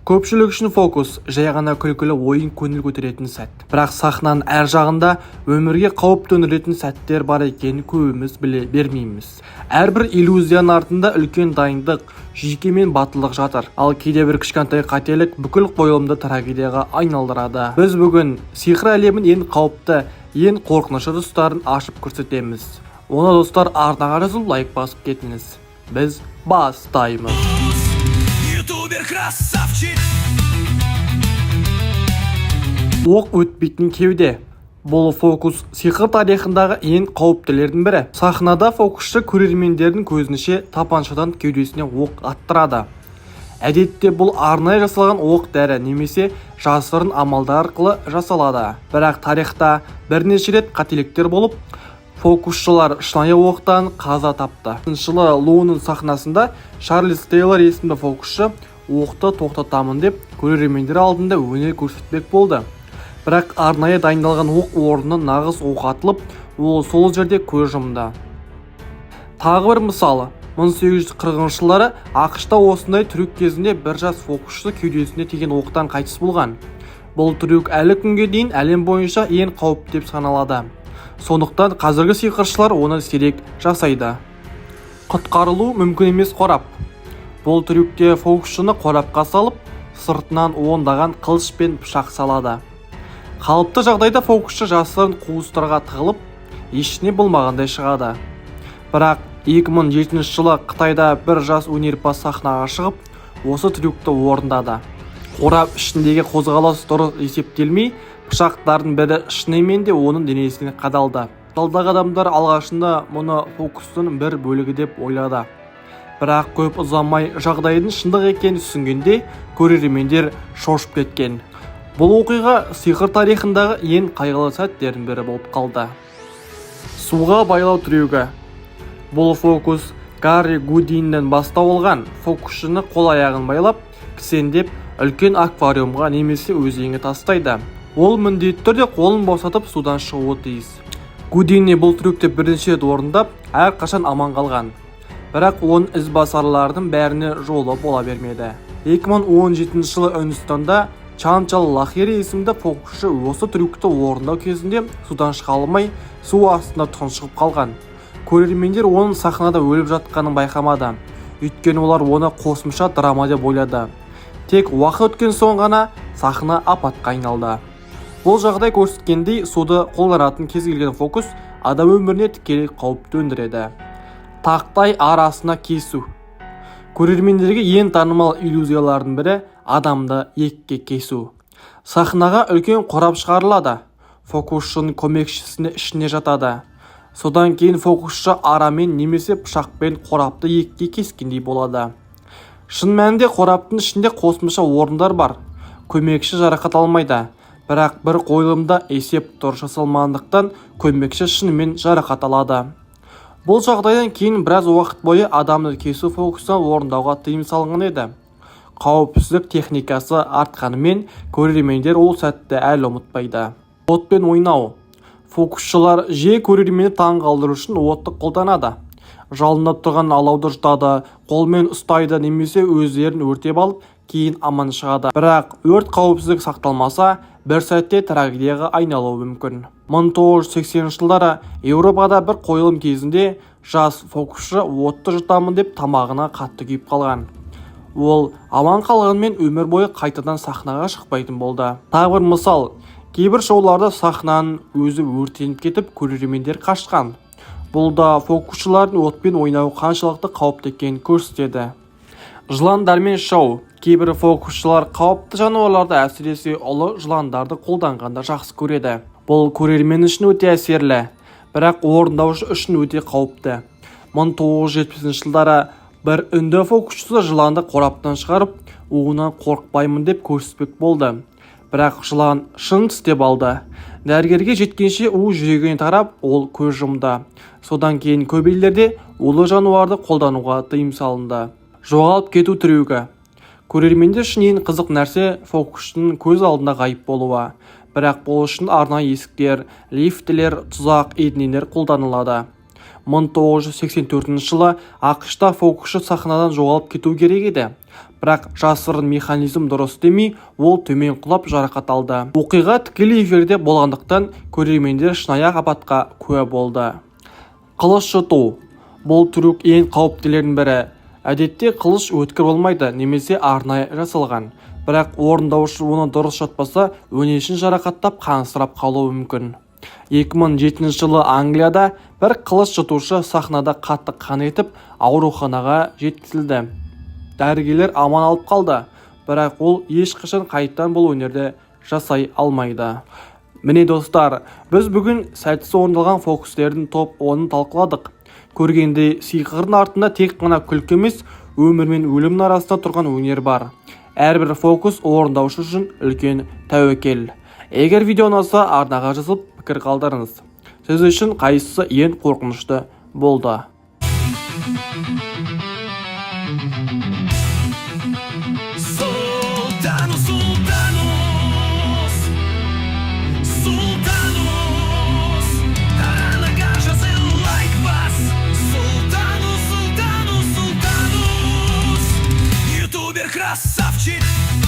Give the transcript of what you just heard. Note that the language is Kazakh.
Көпшілік үшін фокус жай ғана күлкілі ойын көңіл көтеретін сәт. Бірақ сахнаның әр жағында өмірге қауіп төндіретін сәттер бар екенін көбіміз біле бермейміз. Әрбір иллюзияның артында үлкен дайындық, жүйке мен батылдық жатыр. Ал кейде бір кішкентай қателік бүкіл қойылымды трагедияға айналдырады. Біз бүгін сиқыр әлемінің ең қауіпті, ең қорқынышты тұстарын ашып көрсетеміз. Оны достар, арнаға жазылып лайк басып кетіңіз. Біз бастаймыз. Оқ өтпейтін кеуде. Бұл фокус сиқыр тарихындағы ең қауіптілердің бірі. Сахнада фокусшы көрермендердің көзінше тапаншадан кеудесіне оқ аттырады. Әдетте бұл арнайы жасалған оқ дәрі немесе жасырын амалдар арқылы жасалады. Бірақ тарихта бірнеше рет қателіктер болып, фокусшылар шынайы оқтан қаза тапты. Жылы Лондон сахнасында Чарльз Тейлор есімді фокусшы оқты тоқтатамын деп көрермендер алдында өнер көрсетпек болды. Бірақ арнайы дайындалған оқ орнына нағыз оқ атылып, ол сол жерде көз жұмды. Тағы бір мысалы, 1840 жылдары ақш-та осындай трюк кезінде бір жас фокусшы кеудесіне тиген оқтан қайтыс болған. Бұл трюк әлі күнге дейін әлем бойынша ең қауіпті деп саналады. Сондықтан қазіргі сиқыршылар оны сирек жасайды. Құтқарылу мүмкін емес қорап. Бұл трюкте фокусшыны қорапқа салып, сыртынан ондаған қылыш пен пышақ салады. Қалыпты жағдайда фокусшы жасырын қуыстарға тығылып, ештеңе болмағандай шығады. Бірақ 2007 жылы Қытайда бір жас өнерпаз сахнаға шығып, осы трюкті орындады. Қорап ішіндегі қозғалыс дұрыс есептелмей, пышақтардың бірі шынымен де оның денесіне қадалды. Залдағы адамдар алғашында мұны фокустың бір бөлігі деп ойлады. Бірақ көп ұзамай жағдайдың шындық екенін түсінгенде көрермендер шошып кеткен. Бұл оқиға сиқыр тарихындағы ең қайғылы сәттердің бірі болып қалды. Суға байлау трюгі. Бұл фокус Гарри Гудиннен бастау алған. Фокусшыны қол аяғын байлап, кісендеп, үлкен аквариумға немесе өзенге тастайды. Ол міндетті түрде қолын босатып судан шығуы тиіс. Гудини бұл трюкті бірінші рет орындап, әрқашан аман қалған. Бірақ оның ізбасарлардың бәріне жолы бола бермеді. 2017 жылы Үндістанда Чанчал Лахири есімді фокусшы осы трюкті орындау кезінде судан шыға алмай, су астында тұншығып қалған. Көрермендер оның сахнада өліп жатқанын байқамады. Өйткені олар оны қосымша драма деп ойлады. Тек уақыт өткен соң ғана сахна апатқа айналды. Бұл жағдай көрсеткендей, суды қолданатын кез келген фокус адам өміріне тікелей қауіп төндіреді. Тақтай арасына кесу. Көрермендерге ең танымал иллюзиялардың бірі адамды екіге кесу. Сахнаға үлкен қорап шығарылады. Фокусшының көмекшісіне ішіне жатады. Содан кейін фокусшы арамен немесе пышақпен қорапты екіге кескендей болады. Шын мәнінде қораптың ішінде қосымша орындар бар. Көмекші жарақат алмайды. Бірақ бір қойылымда есеп дұрыс жасалмағандықтан көмекші шынымен жарақат алады. Бұл жағдайдан кейін біраз уақыт бойы адамды кесу фокусынан орындауға тыйым салынған еді. Қауіпсіздік техникасы артқанымен көрермендер ол сәтті әлі ұмытпайды. Отпен ойнау. Фокусшылар жиі көрермені таң қалдыру үшін отты қолданады. Жалындап тұрған алауды жұтады, қолмен ұстайды немесе өздерін өртеп алып, кейін аман шығады. Бірақ өрт қауіпсіздік сақталмаса, бір сәтте трагедияға айналуы мүмкін. 1980 жылдары Еуропада бір қойылым кезінде жас фокусшы отты жұтамын деп тамағына қатты күйіп қалған. Ол аман қалғанмен өмір бойы қайтадан сахнаға шықпайтын болды. Тағы бір мысал, кейбір шоуларда сахнаның өзі өртеніп кетіп, көрермендер қашқан. Бұл да фокусшылардың отпен ойнауы қаншалықты қауіпті екенін көрсетеді. Жыландармен шоу. Кейбір фокусшылар қауіпті жануарларды, әсіресе ұлы жыландарды қолданғанда жақсы көреді. Бұл көрермен үшін өте әсерлі, бірақ орындаушы үшін өте қауіпті. 1970 жылдары бір үнді фокусшысы жыланды қораптан шығарып, уынан қорықпаймын деп көрсетпек болды. Бірақ жылан шын тістеп алды. Дәрігерге жеткенше у жүрегіне тарап, ол көз жұмды. Содан кейін көп елдерде улы жануарды қолдануға тыйым салынды. Жоғалып кету трюгі. Көрермендер үшін ең қызық нәрсе фокусшының көз алдында ғайып болуы. Бірақ бұл үшін арнайы есіктер, лифтілер, тұзақ, еденелер қолданылады. 1984 жылы ақш-та фокусшы сахнадан жоғалып кету керек еді. бірақ жасырын механизм дұрыс істемей ол төмен құлап жарақат алды. Оқиға тікелей эфирде болғандықтан көрермендер шынайы апатқа куә болды. Қылыш жұту. Бұл трюк ең қауіптілердің бірі. Әдетте қылыш өткір болмайды немесе арнайы жасалған. Бірақ орындаушы оны дұрыс жатпаса, өнешін жарақаттап қансырап қалуы мүмкін. 2007 жылы Англияда бір қылыш жұтушы сахнада қатты қан етіп, ауруханаға жеткізілді. Дәрігерлер аман алып қалды, бірақ ол ешқашан қайттан бұл өнерді жасай алмайды. Міне достар, біз бүгін сәтсіз орындалған фокустердің топ 10-ын талқыладық. Көргенде сиқырдың артында тек қана күлкі емес, өмір мен өлімнің арасында тұрған өнер бар. Әрбір фокус орындаушы үшін үлкен тәуекел. Егер видео ұнаса, арнаға жазып пікір қалдырыңыз. Сіз үшін қайсысы ең қорқынышты болды? Красавчик!